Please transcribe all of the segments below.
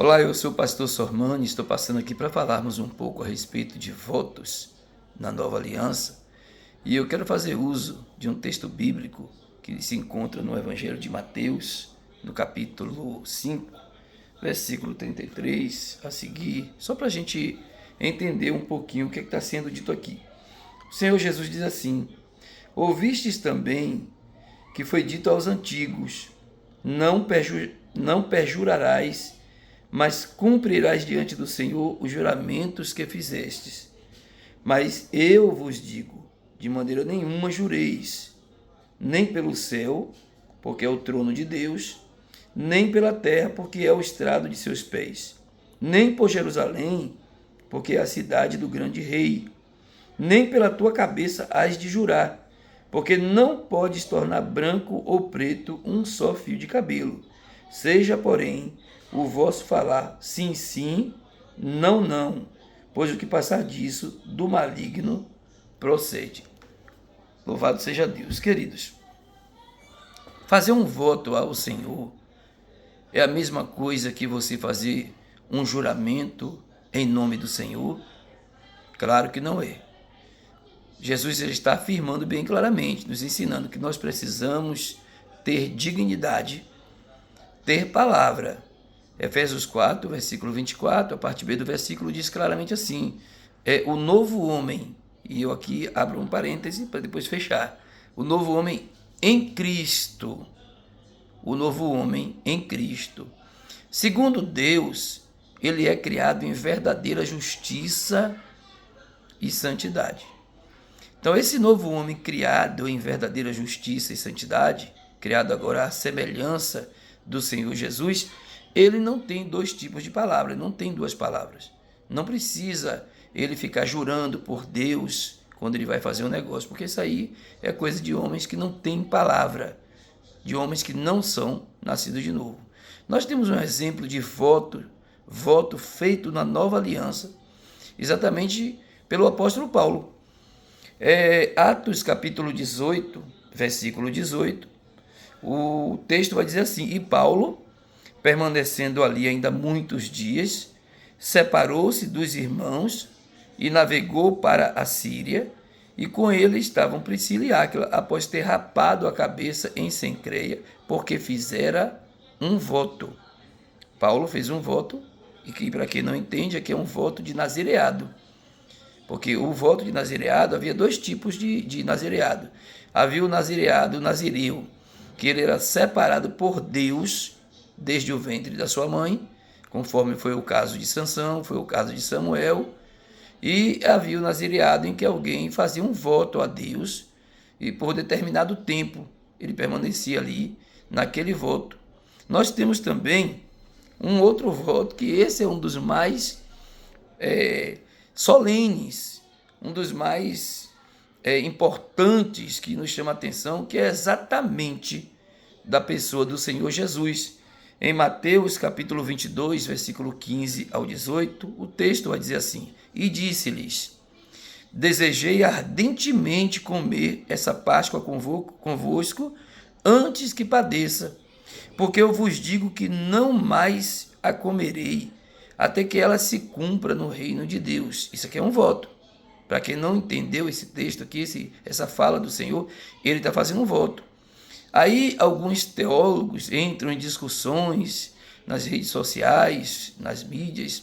Olá, eu sou o pastor Sormani, estou passando aqui para falarmos um pouco a respeito de votos na Nova Aliança e eu quero fazer uso de um texto bíblico que se encontra no Evangelho de Mateus, no capítulo 5, versículo 33 a seguir, só para a gente entender um pouquinho o que está sendo dito aqui. O Senhor Jesus diz assim: ouvistes também que foi dito aos antigos, não perjurarás, mas cumprirás diante do Senhor os juramentos que fizestes. Mas eu vos digo, de maneira nenhuma jureis, nem pelo céu, porque é o trono de Deus, nem pela terra, porque é o estrado de seus pés, nem por Jerusalém, porque é a cidade do grande rei, nem pela tua cabeça hás de jurar, porque não podes tornar branco ou preto um só fio de cabelo. Seja, porém, o vosso falar sim, sim, não, não, pois o que passar disso, do maligno, procede. Louvado seja Deus. Queridos, fazer um voto ao Senhor é a mesma coisa que você fazer um juramento em nome do Senhor? Claro que não é. Jesus ele está afirmando bem claramente, nos ensinando que nós precisamos ter dignidade, ter palavra. Efésios 4, versículo 24, a parte B do versículo diz claramente assim: é o novo homem, e eu aqui abro um parêntese para depois fechar, o novo homem em Cristo, o novo homem em Cristo. Segundo Deus, ele é criado em verdadeira justiça e santidade. Então, esse novo homem criado em verdadeira justiça e santidade, criado agora à semelhança do Senhor Jesus, ele não tem dois tipos de palavras, não tem duas palavras. Não precisa ele ficar jurando por Deus quando ele vai fazer um negócio, porque isso aí é coisa de homens que não têm palavra, de homens que não são nascidos de novo. Nós temos um exemplo de voto feito na nova aliança, exatamente pelo apóstolo Paulo. Atos capítulo 18, versículo 18, o texto vai dizer assim: e Paulo, permanecendo ali ainda muitos dias, separou-se dos irmãos e navegou para a Síria, e com ele estavam Priscila e Áquila, após ter rapado a cabeça em Cencreia, porque fizera um voto. Paulo fez um voto, e que para quem não entende, aqui é um voto de nazireado. Porque o voto de nazireado, havia dois tipos de nazireado. Havia o nazireado, o nazireu, que ele era separado por Deus desde o ventre da sua mãe, conforme foi o caso de Sansão, foi o caso de Samuel. E havia o nazireado em que alguém fazia um voto a Deus e por determinado tempo ele permanecia ali naquele voto. Nós temos também um outro voto, que esse é um dos mais solenes, um dos mais importantes, que nos chama a atenção, que é exatamente da pessoa do Senhor Jesus. Em Mateus capítulo 22, versículo 15 ao 18, o texto vai dizer assim: e disse-lhes: desejei ardentemente comer essa Páscoa convosco antes que padeça, porque eu vos digo que não mais a comerei, até que ela se cumpra no reino de Deus. Isso aqui é um voto. Para quem não entendeu esse texto aqui, essa fala do Senhor, ele está fazendo um voto. Aí alguns teólogos entram em discussões nas redes sociais, nas mídias,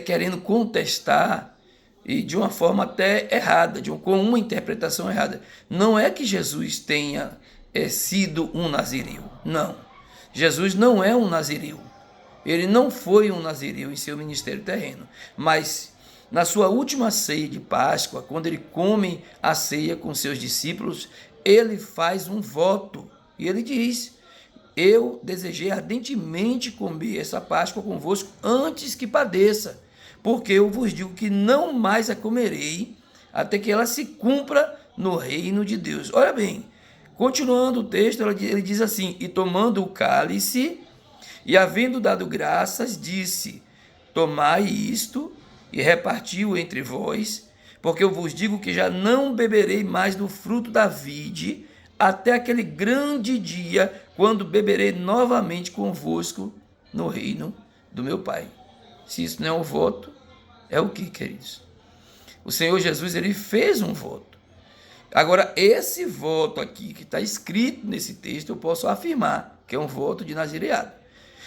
querendo contestar, e de uma forma até errada, com uma interpretação errada. Não é que Jesus tenha sido um nazireu, não. Jesus não é um nazireu. Ele não foi um nazireu em seu ministério terreno, mas na sua última ceia de Páscoa, quando ele come a ceia com seus discípulos, ele faz um voto, e ele diz: eu desejei ardentemente comer essa Páscoa convosco antes que padeça, porque eu vos digo que não mais a comerei, até que ela se cumpra no reino de Deus. Olha bem, continuando o texto, ele diz assim: e tomando o cálice, e havendo dado graças, disse: tomai isto, e repartiu entre vós, porque eu vos digo que já não beberei mais do fruto da vide, até aquele grande dia, quando beberei novamente convosco no reino do meu Pai. Se isso não é um voto, é o que, queridos? O Senhor Jesus, ele fez um voto. Agora, esse voto aqui que está escrito nesse texto, eu posso afirmar que é um voto de nazireado.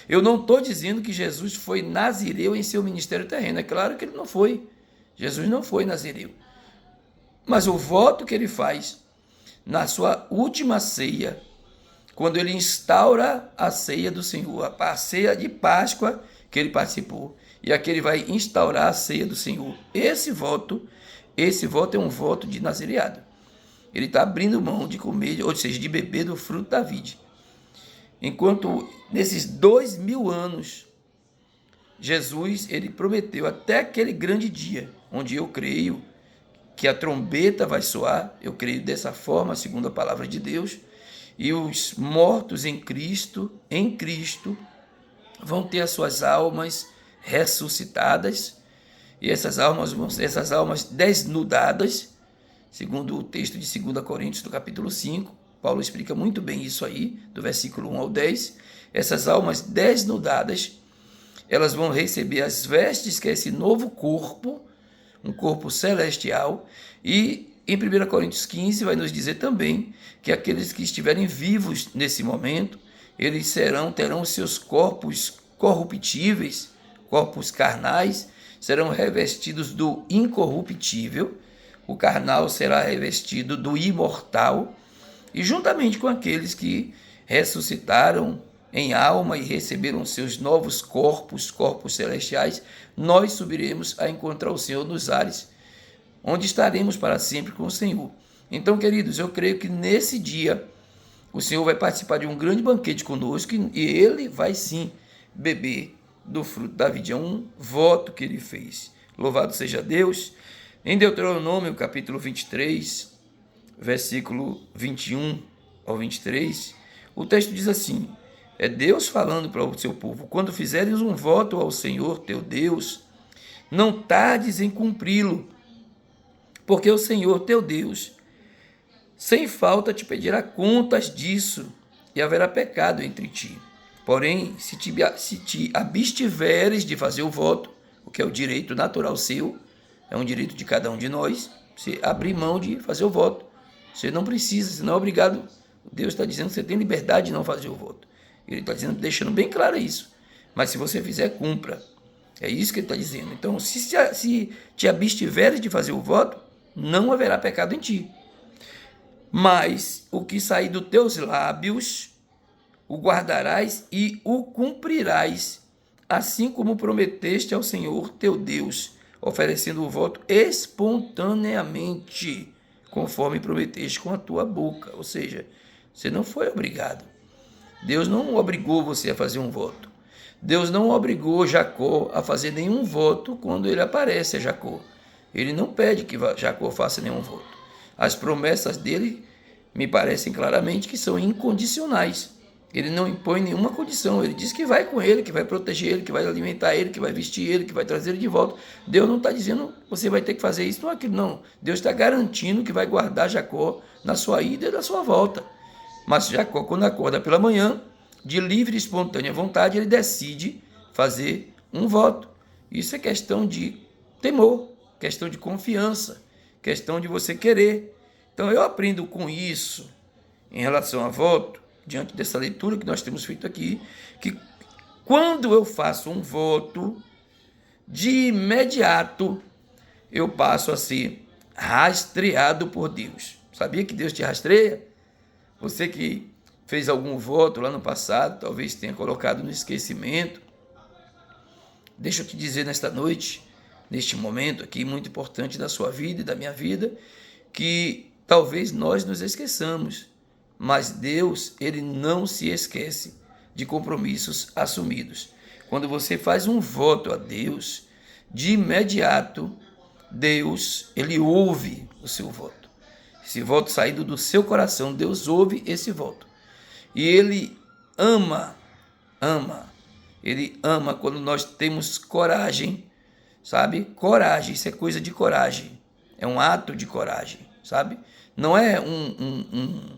Eu não estou dizendo que Jesus foi nazireu em seu ministério terreno. É claro que ele não foi. Jesus não foi nazireu. Mas o voto que ele faz na sua última ceia, quando ele instaura a ceia do Senhor, a ceia de Páscoa que ele participou, e aqui ele vai instaurar a ceia do Senhor. Esse voto é um voto de nazireado. Ele está abrindo mão de comer, ou seja, de beber do fruto da vide. Enquanto nesses 2000 anos, Jesus, ele prometeu até aquele grande dia, onde eu creio que a trombeta vai soar, eu creio dessa forma, segundo a palavra de Deus, e os mortos em Cristo, vão ter as suas almas ressuscitadas, e essas almas desnudadas, segundo o texto de 2 Coríntios, do capítulo 5, Paulo explica muito bem isso aí, do versículo 1 ao 10, essas almas desnudadas, elas vão receber as vestes, que é esse novo corpo, um corpo celestial, e em 1 Coríntios 15 vai nos dizer também que aqueles que estiverem vivos nesse momento, eles terão os seus corpos corruptíveis, corpos carnais, serão revestidos do incorruptível, o carnal será revestido do imortal, e juntamente com aqueles que ressuscitaram em alma e receberam seus novos corpos celestiais, nós subiremos a encontrar o Senhor nos ares, onde estaremos para sempre com o Senhor. Então, queridos, eu creio que nesse dia o Senhor vai participar de um grande banquete conosco e ele vai sim beber do fruto da vida. É um voto que ele fez. Louvado seja Deus. Em Deuteronômio, capítulo 23, versículo 21 ao 23, o texto diz assim, é Deus falando para o seu povo, quando fizeres um voto ao Senhor teu Deus, não tardes em cumpri-lo, porque o Senhor teu Deus, sem falta, te pedirá contas disso, e haverá pecado entre ti. Porém, se te abstiveres de fazer o voto, o que é o direito natural seu, é um direito de cada um de nós, você abrir mão de fazer o voto. Você não precisa, você não é obrigado. Deus está dizendo que você tem liberdade de não fazer o voto. Ele está dizendo, deixando bem claro isso. Mas se você fizer, cumpra. É isso que ele está dizendo. Então, se te abstiveres de fazer o voto, não haverá pecado em ti. Mas o que sair dos teus lábios, o guardarás e o cumprirás, assim como prometeste ao Senhor teu Deus, oferecendo o voto espontaneamente, conforme prometeste com a tua boca. Ou seja, você não foi obrigado. Deus não obrigou você a fazer um voto. Deus não obrigou Jacó a fazer nenhum voto quando ele aparece a Jacó. Ele não pede que Jacó faça nenhum voto. As promessas dele me parecem claramente que são incondicionais. Ele não impõe nenhuma condição. Ele diz que vai com ele, que vai proteger ele, que vai alimentar ele, que vai vestir ele, que vai trazer ele de volta. Deus não está dizendo você vai ter que fazer isso ou aquilo, não. Deus está garantindo que vai guardar Jacó na sua ida e na sua volta. Mas Jacó, quando acorda pela manhã, de livre e espontânea vontade, ele decide fazer um voto. Isso é questão de temor, questão de confiança, questão de você querer. Então eu aprendo com isso, em relação a voto, diante dessa leitura que nós temos feito aqui, que quando eu faço um voto, de imediato eu passo a ser rastreado por Deus. Sabia que Deus te rastreia? Você que fez algum voto lá no passado, talvez tenha colocado no esquecimento. Deixa eu te dizer nesta noite, neste momento aqui, muito importante da sua vida e da minha vida, que talvez nós nos esqueçamos, mas Deus, ele não se esquece de compromissos assumidos. Quando você faz um voto a Deus, de imediato, Deus, ele ouve o seu voto. Esse voto saindo do seu coração, Deus ouve esse voto. E ele ama quando nós temos coragem, sabe? Coragem, isso é coisa de coragem, é um ato de coragem, sabe? Não é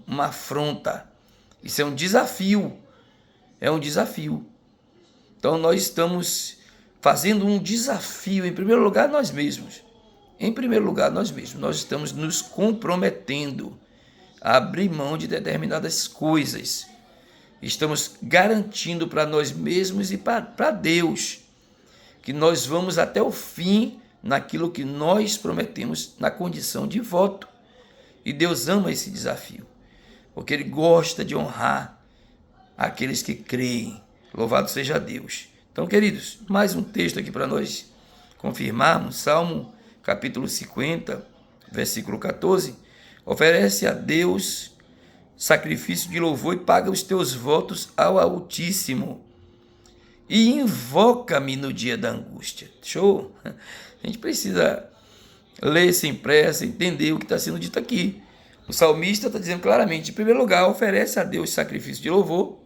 uma afronta, isso é um desafio, Então nós estamos fazendo um desafio, em primeiro lugar, nós mesmos. Em primeiro lugar, nós mesmos. Nós estamos nos comprometendo a abrir mão de determinadas coisas. Estamos garantindo para nós mesmos e para Deus que nós vamos até o fim naquilo que nós prometemos na condição de voto. E Deus ama esse desafio, porque Ele gosta de honrar aqueles que creem. Louvado seja Deus. Então, queridos, mais um texto aqui para nós confirmarmos. Salmo capítulo 50, versículo 14. Oferece a Deus sacrifício de louvor e paga os teus votos ao Altíssimo. E invoca-me no dia da angústia. Show? A gente precisa ler sem pressa, entender o que está sendo dito aqui. O salmista está dizendo claramente, em primeiro lugar, oferece a Deus sacrifício de louvor,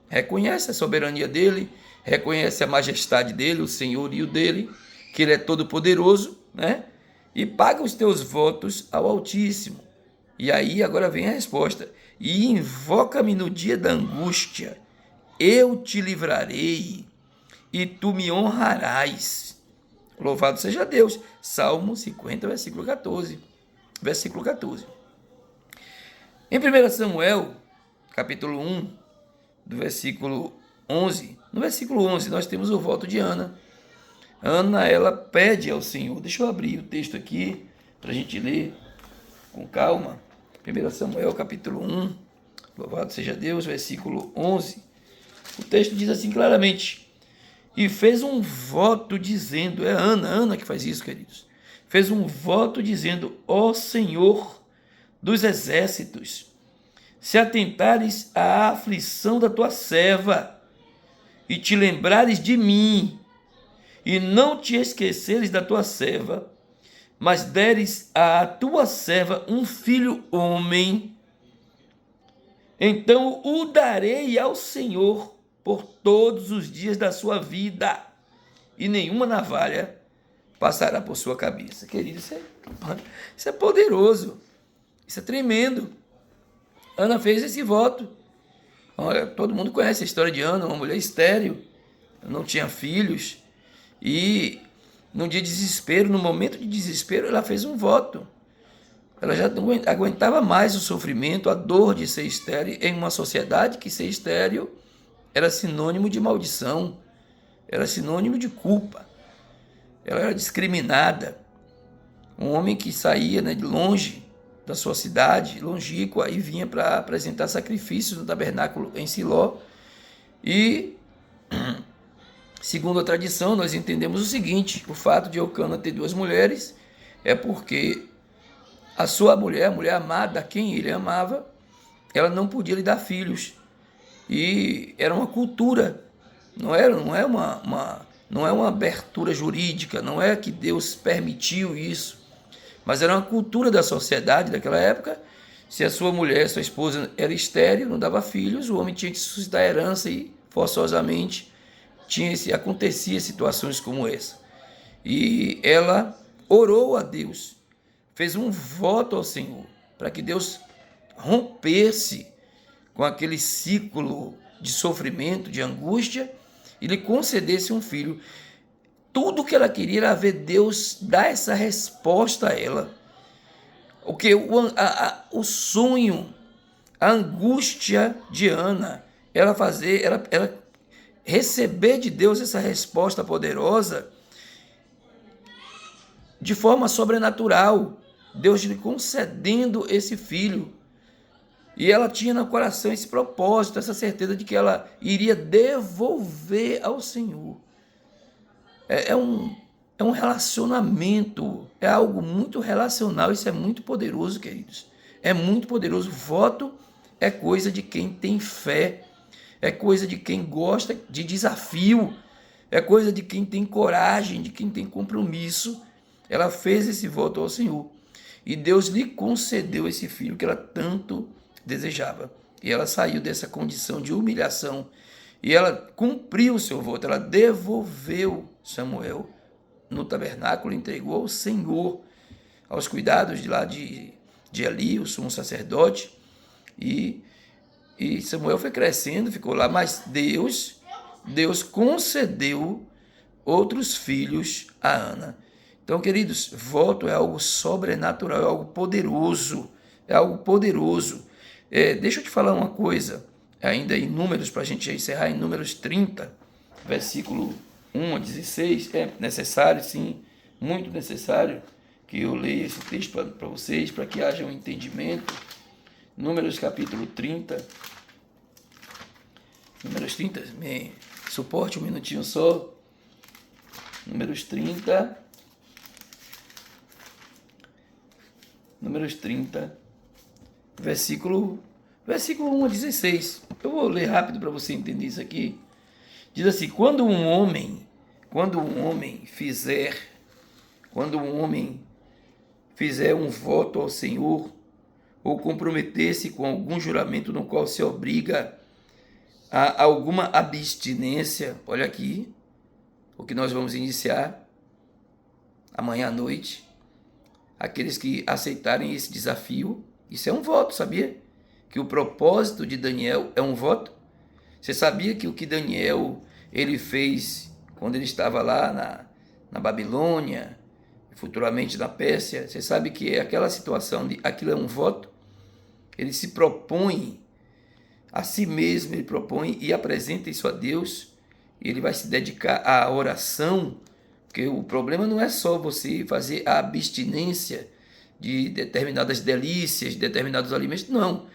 reconhece a soberania dele, reconhece a majestade dele, o senhorio dele, que ele é todo poderoso, né? E paga os teus votos ao Altíssimo. E aí agora vem a resposta. E invoca-me no dia da angústia, eu te livrarei e tu me honrarás. Louvado seja Deus. Salmo 50, versículo 14. Versículo 14. Em 1 Samuel, capítulo 1, do versículo 11, no versículo 11 nós temos o voto de Ana. Ana, ela pede ao Senhor. Deixa eu abrir o texto aqui para a gente ler com calma. 1 Samuel, capítulo 1, louvado seja Deus, versículo 11. O texto diz assim claramente, e fez um voto dizendo, é Ana que faz isso, queridos, fez um voto dizendo, ó Senhor dos exércitos, se atentares à aflição da tua serva, e te lembrares de mim, e não te esqueceres da tua serva, mas deres à tua serva um filho homem, então o darei ao Senhor por todos os dias da sua vida, e nenhuma navalha passará por sua cabeça. Querido, isso é poderoso, isso é tremendo. Ana fez esse voto. Olha, todo mundo conhece a história de Ana, uma mulher estéril, não tinha filhos, e no dia de desespero, no momento de desespero, ela fez um voto. Ela já não aguentava mais o sofrimento, a dor de ser estéril, em uma sociedade que ser estéril era sinônimo de maldição, era sinônimo de culpa. Ela era discriminada. Um homem que saía, né, de longe da sua cidade, longínqua, e vinha para apresentar sacrifícios no tabernáculo em Siló. E, segundo a tradição, nós entendemos o seguinte, o fato de Eucana ter duas mulheres é porque a sua mulher, a mulher amada, a quem ele amava, ela não podia lhe dar filhos. E era uma cultura, não é uma abertura jurídica, não é que Deus permitiu isso, mas era uma cultura da sociedade daquela época. Se a sua mulher, sua esposa era estéril, não dava filhos, o homem tinha que suscitar herança e forçosamente acontecia situações como essa. E ela orou a Deus, fez um voto ao Senhor, para que Deus rompesse com aquele ciclo de sofrimento, de angústia, e lhe concedesse um filho. Tudo que ela queria era ver Deus dar essa resposta a ela. O sonho, a angústia de Ana, ela receber de Deus essa resposta poderosa de forma sobrenatural, Deus lhe concedendo esse filho. E ela tinha no coração esse propósito, essa certeza de que ela iria devolver ao Senhor. É um relacionamento, é algo muito relacional, isso é muito poderoso, queridos. É muito poderoso. Voto é coisa de quem tem fé, é coisa de quem gosta de desafio, é coisa de quem tem coragem, de quem tem compromisso. Ela fez esse voto ao Senhor e Deus lhe concedeu esse filho que ela tanto desejava. E ela saiu dessa condição de humilhação e ela cumpriu o seu voto. Ela devolveu Samuel no tabernáculo, entregou ao Senhor, aos cuidados de Eli, o sumo sacerdote, e Samuel foi crescendo, ficou lá, mas Deus Deus concedeu outros filhos a Ana. Então, queridos, voto é algo sobrenatural, é algo poderoso, é algo poderoso. Deixa eu te falar uma coisa, ainda em Números, para a gente encerrar, em Números 30, versículo 1 a 16, é necessário, sim, muito necessário que eu leia esse texto para vocês, para que haja um entendimento. Números capítulo 30, Números 30, me suporte um minutinho só. Números 30, versículo 1 a 16. Eu vou ler rápido para você entender isso aqui. Diz assim: quando um homem fizer um voto ao Senhor, ou comprometer-se com algum juramento no qual se obriga a alguma abstinência, olha aqui, o que nós vamos iniciar amanhã à noite, aqueles que aceitarem esse desafio, isso é um voto, sabia? Que o propósito de Daniel é um voto. Você sabia que o que Daniel ele fez quando ele estava lá na Babilônia, futuramente na Pérsia, você sabe que é aquela situação, aquilo é um voto. Ele se propõe a si mesmo, ele propõe e apresenta isso a Deus. Ele vai se dedicar à oração, porque o problema não é só você fazer a abstinência de determinadas delícias, de determinados alimentos, não.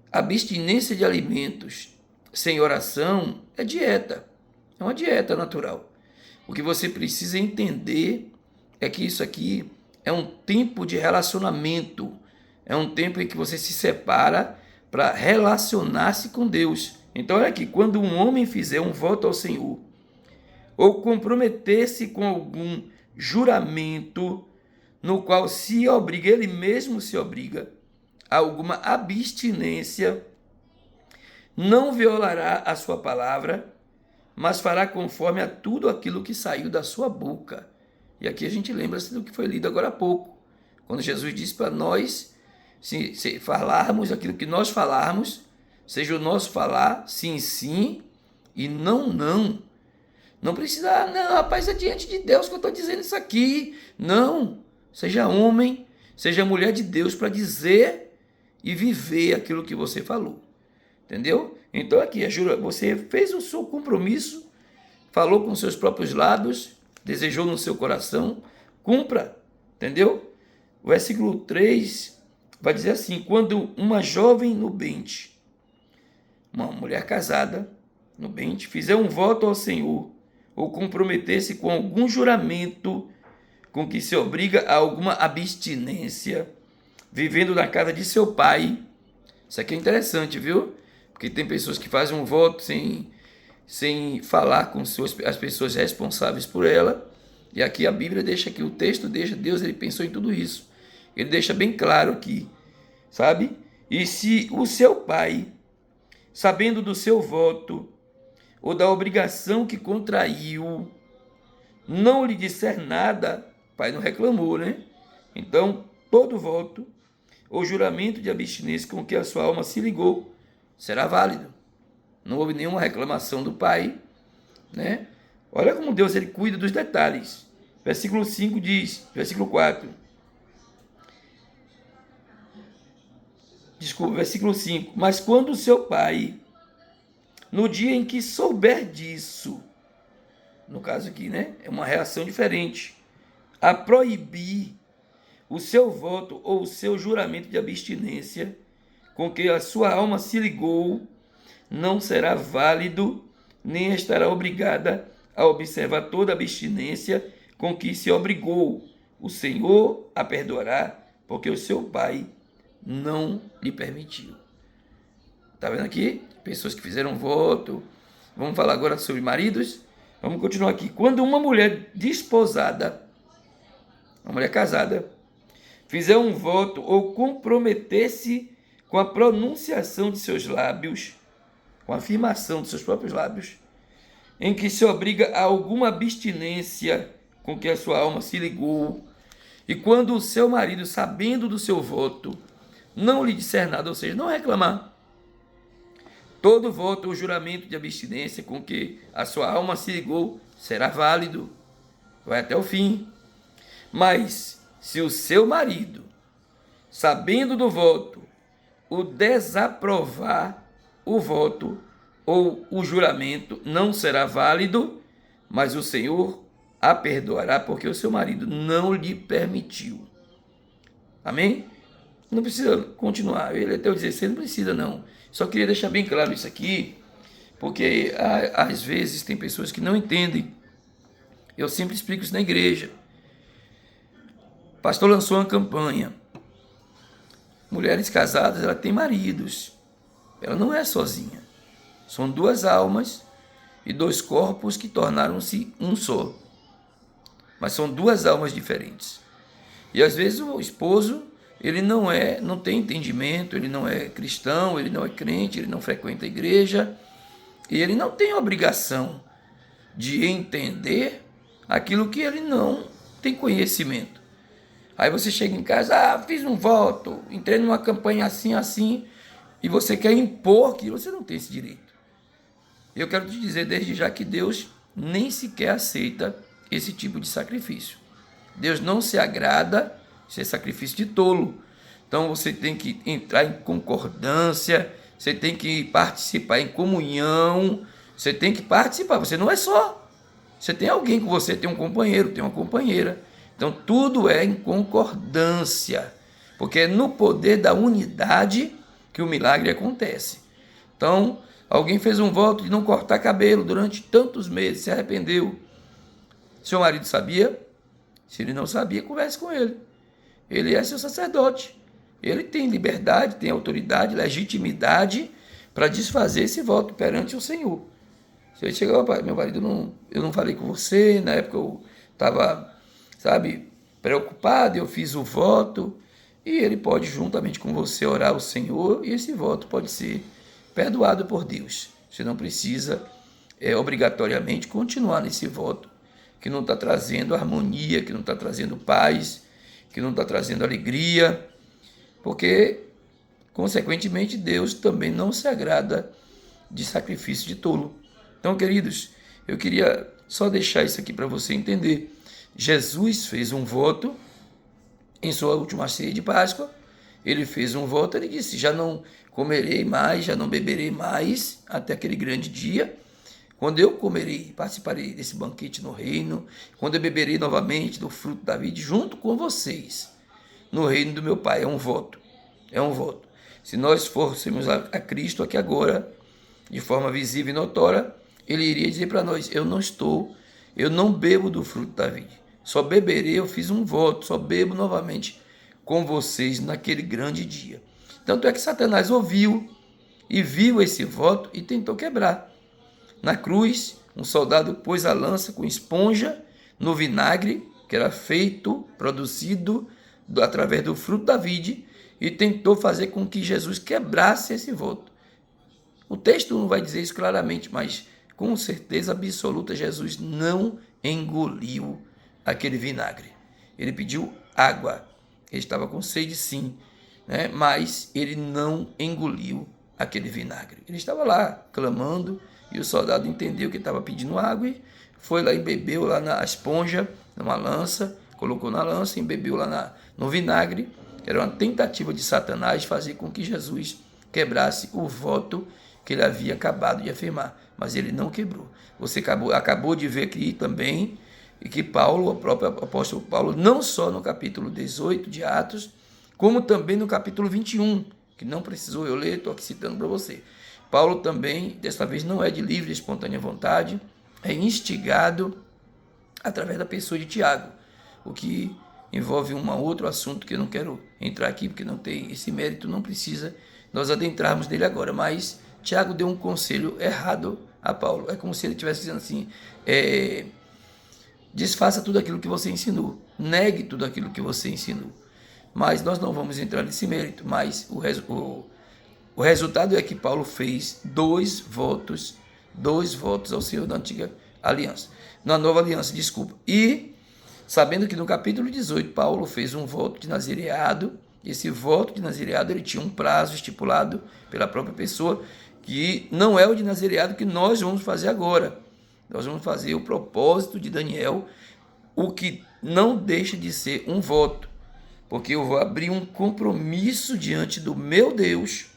Abstinência de alimentos sem oração é dieta, é uma dieta natural. O que você precisa entender é que isso aqui é um tempo de relacionamento, é um tempo em que você se separa para relacionar-se com Deus. Então, olha aqui, quando um homem fizer um voto ao Senhor, ou comprometer-se com algum juramento, no qual se obriga, ele mesmo se obriga, a alguma abstinência, não violará a sua palavra, mas fará conforme a tudo aquilo que saiu da sua boca. E aqui a gente lembra-se do que foi lido agora há pouco, quando Jesus disse para nós, se falarmos aquilo que nós falarmos, seja o nosso falar sim, sim e não, não. Não precisa, não, rapaz, é diante de Deus que eu estou dizendo isso aqui. Não, seja homem, seja mulher de Deus para dizer e viver aquilo que você falou. Entendeu? Então aqui, você fez o seu compromisso, falou com seus próprios lábios, desejou no seu coração, cumpra. Entendeu? O versículo 3 vai dizer assim: quando uma jovem nubente, uma mulher casada, nubente, fizer um voto ao Senhor, ou comprometer-se com algum juramento com que se obriga a alguma abstinência, vivendo na casa de seu pai. Isso aqui é interessante, viu? Porque tem pessoas que fazem um voto sem falar com as pessoas responsáveis por ela. E aqui a Bíblia deixa aqui, o texto deixa, Deus ele pensou em tudo isso. Ele deixa bem claro aqui, sabe? E se o seu pai, sabendo do seu voto, ou da obrigação que contraiu, não lhe disser nada, o pai não reclamou, né? Então, todo voto ou juramento de abstinência com que a sua alma se ligou será válido. Não houve nenhuma reclamação do pai, né? Olha como Deus ele cuida dos detalhes. Versículo 5 diz, versículo 4. Desculpa, versículo 5. Mas quando o seu pai, no dia em que souber disso, no caso aqui, né? É uma reação diferente. A proibir o seu voto ou o seu juramento de abstinência com que a sua alma se ligou, não será válido, nem estará obrigada a observar toda a abstinência com que se obrigou. O Senhor a perdoará, porque o seu pai não lhe permitiu. Está vendo aqui? Pessoas que fizeram voto. Vamos falar agora sobre maridos. Vamos continuar aqui. Quando uma mulher desposada, uma mulher casada, fizer um voto ou comprometer-se com a pronunciação de seus lábios, com a afirmação de seus próprios lábios, em que se obriga a alguma abstinência com que a sua alma se ligou, e quando o seu marido, sabendo do seu voto, não lhe disser nada, ou seja, não reclamar, Todo voto ou juramento de abstinência com que a sua alma se ligou será válido, vai até o fim. Mas se o seu marido, sabendo do voto, o desaprovar, o voto ou o juramento não será válido, mas o Senhor a perdoará porque o seu marido não lhe permitiu. Amém? Não precisa continuar. Ele até o 16 não precisa não. Só queria deixar bem claro isso aqui, porque às vezes tem pessoas que não entendem. Eu sempre explico isso na igreja. O pastor lançou uma campanha. Mulheres casadas, ela tem maridos. Ela não é sozinha. São duas almas e dois corpos que tornaram-se um só. Mas são duas almas diferentes. E às vezes o esposo, ele não tem entendimento, ele não é cristão, ele não é crente, ele não frequenta a igreja, e ele não tem obrigação de entender aquilo que ele não tem conhecimento. Aí você chega em casa, fiz um voto, entrei numa campanha assim, e você quer impor que você não tem esse direito. Eu quero te dizer desde já que Deus nem sequer aceita esse tipo de sacrifício. Deus não se agrada, isso é sacrifício de tolo. Então você tem que entrar em concordância, você tem que participar em comunhão, você tem que participar, você não é só. Você tem alguém com você, tem um companheiro, tem uma companheira. Então tudo é em concordância, porque é no poder da unidade que o milagre acontece. Então, alguém fez um voto de não cortar cabelo durante tantos meses, se arrependeu. Seu marido sabia? Se ele não sabia, converse com ele. Ele é seu sacerdote. Ele tem liberdade, tem autoridade, legitimidade para desfazer esse voto perante o Senhor. Se ele chegar, meu marido, eu não falei com você, na época eu estava, preocupado, eu fiz o voto, e ele pode, juntamente com você, orar ao Senhor, e esse voto pode ser perdoado por Deus. Você não precisa, obrigatoriamente, continuar nesse voto, que não está trazendo harmonia, que não está trazendo paz, que não está trazendo alegria, porque, consequentemente, Deus também não se agrada de sacrifício de tolo. Então, queridos, eu queria só deixar isso aqui para você entender. Jesus fez um voto em sua última ceia de Páscoa. Ele fez um voto, ele disse, já não comerei mais, já não beberei mais, até aquele grande dia, quando eu comerei, participarei desse banquete no reino, quando eu beberei novamente do fruto da vida, junto com vocês, no reino do meu Pai. É um voto, é um voto. Se nós fôssemos a Cristo aqui agora, de forma visível e notória, ele iria dizer para nós, eu não bebo do fruto da vida, só beberei, eu fiz um voto, só bebo novamente com vocês naquele grande dia. Tanto é que Satanás ouviu e viu esse voto e tentou quebrar. Na cruz, um soldado pôs a lança com esponja no vinagre, que era produzido através do fruto da vide, e tentou fazer com que Jesus quebrasse esse voto. O texto não vai dizer isso claramente, mas com certeza absoluta, Jesus não engoliu aquele vinagre. Ele pediu água. Ele estava com sede, sim, né? Mas ele não engoliu aquele vinagre. Ele estava lá clamando e o soldado entendeu que estava pedindo água e foi lá e bebeu lá na esponja, numa lança, colocou na lança e bebeu lá no vinagre, que era uma tentativa de Satanás fazer com que Jesus quebrasse o voto que ele havia acabado de afirmar, mas ele não quebrou. Você acabou de ver aqui também que Paulo, o próprio apóstolo Paulo, não só no capítulo 18 de Atos, como também no capítulo 21, que não precisou eu ler, estou aqui citando para você. Paulo também, desta vez, não é de livre e espontânea vontade, é instigado através da pessoa de Tiago, o que envolve um outro assunto que eu não quero entrar aqui, porque não tem esse mérito, não precisa nós adentrarmos nele agora, mas Tiago deu um conselho errado a Paulo. É como se ele estivesse dizendo assim, desfaça tudo aquilo que você ensinou, negue tudo aquilo que você ensinou. Mas nós não vamos entrar nesse mérito, mas o resultado é que Paulo fez dois votos ao Senhor da antiga aliança, na nova aliança, desculpa. E sabendo que no capítulo 18 Paulo fez um voto de nazireado, esse voto de nazireado ele tinha um prazo estipulado pela própria pessoa, que não é o de nazereado que nós vamos fazer agora. Nós vamos fazer o propósito de Daniel, o que não deixa de ser um voto, porque eu vou abrir um compromisso diante do meu Deus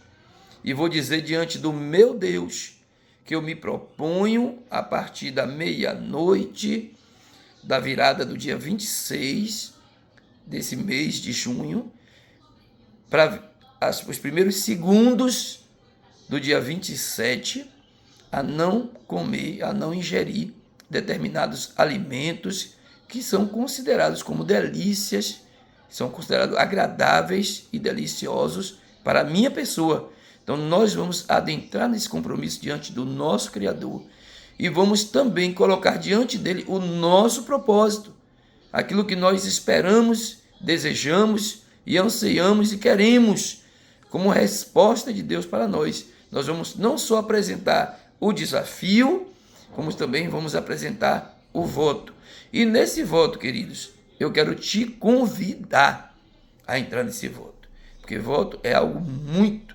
e vou dizer diante do meu Deus que eu me proponho a partir da meia-noite da virada do dia 26 desse mês de junho, para os primeiros segundos do dia 27, a não comer, a não ingerir determinados alimentos que são considerados como delícias, são considerados agradáveis e deliciosos para a minha pessoa. Então nós vamos adentrar nesse compromisso diante do nosso Criador e vamos também colocar diante dele o nosso propósito, aquilo que nós esperamos, desejamos e anseiamos e queremos como resposta de Deus para nós. Nós vamos não só apresentar o desafio, como também vamos apresentar o voto. E nesse voto, queridos, eu quero te convidar a entrar nesse voto, porque voto é algo muito,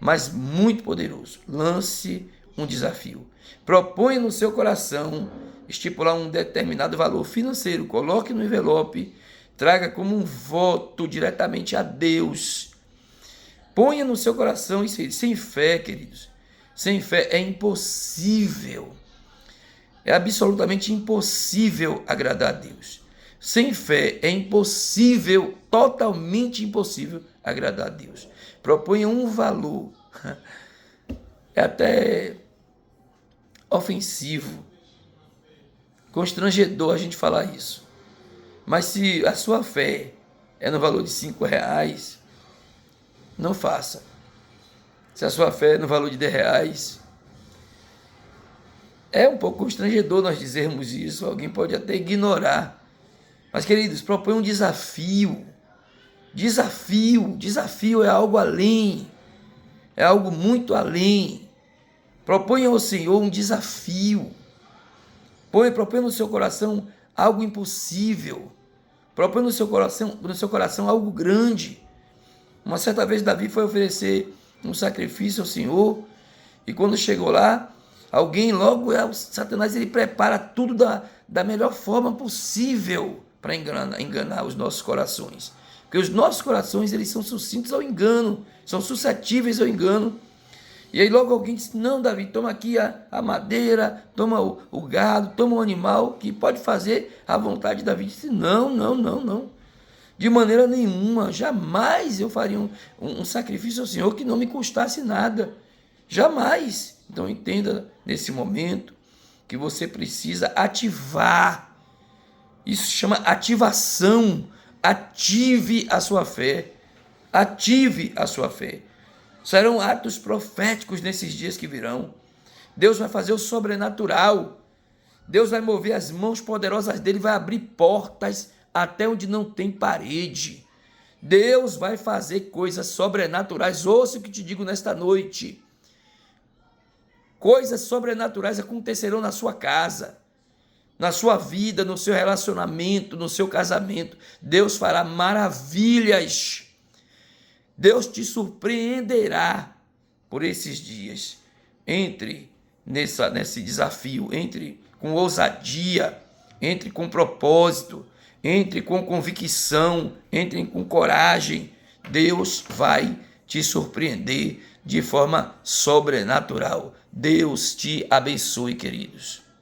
mas muito poderoso. Lance um desafio. Proponha no seu coração estipular um determinado valor financeiro, coloque no envelope, traga como um voto diretamente a Deus. Ponha no seu coração isso aí. Sem fé, queridos, sem fé é impossível, é absolutamente impossível agradar a Deus. Sem fé é impossível, totalmente impossível agradar a Deus. Proponha um valor, é até ofensivo, constrangedor a gente falar isso, mas se a sua fé é no valor de R$5, não faça. Se a sua fé é no valor de R$10, é um pouco constrangedor nós dizermos isso, alguém pode até ignorar. Mas, queridos, propõe um desafio. Desafio é algo além, é algo muito além. Proponha ao Senhor um desafio. Proponha no seu coração algo impossível. Proponha no seu coração algo grande. Uma certa vez Davi foi oferecer um sacrifício ao Senhor, e quando chegou lá, Satanás ele prepara tudo da melhor forma possível para enganar os nossos corações. Porque os nossos corações eles são sucintos ao engano, são suscetíveis ao engano. E aí logo alguém disse: não, Davi, toma aqui a madeira, toma o gado, toma o animal, que pode fazer a vontade de Davi. Disse: não. De maneira nenhuma, jamais eu faria um sacrifício ao Senhor que não me custasse nada. Jamais. Então entenda nesse momento que você precisa ativar. Isso se chama ativação. Ative a sua fé. Ative a sua fé. Serão atos proféticos nesses dias que virão. Deus vai fazer o sobrenatural. Deus vai mover as mãos poderosas dele, vai abrir portas até onde não tem parede. Deus vai fazer coisas sobrenaturais. Ouça o que te digo nesta noite. Coisas sobrenaturais acontecerão na sua casa, na sua vida, no seu relacionamento, no seu casamento. Deus fará maravilhas. Deus te surpreenderá por esses dias. Entre nesse desafio, entre com ousadia, entre com propósito, entre com convicção, entre com coragem. Deus vai te surpreender de forma sobrenatural. Deus te abençoe, queridos.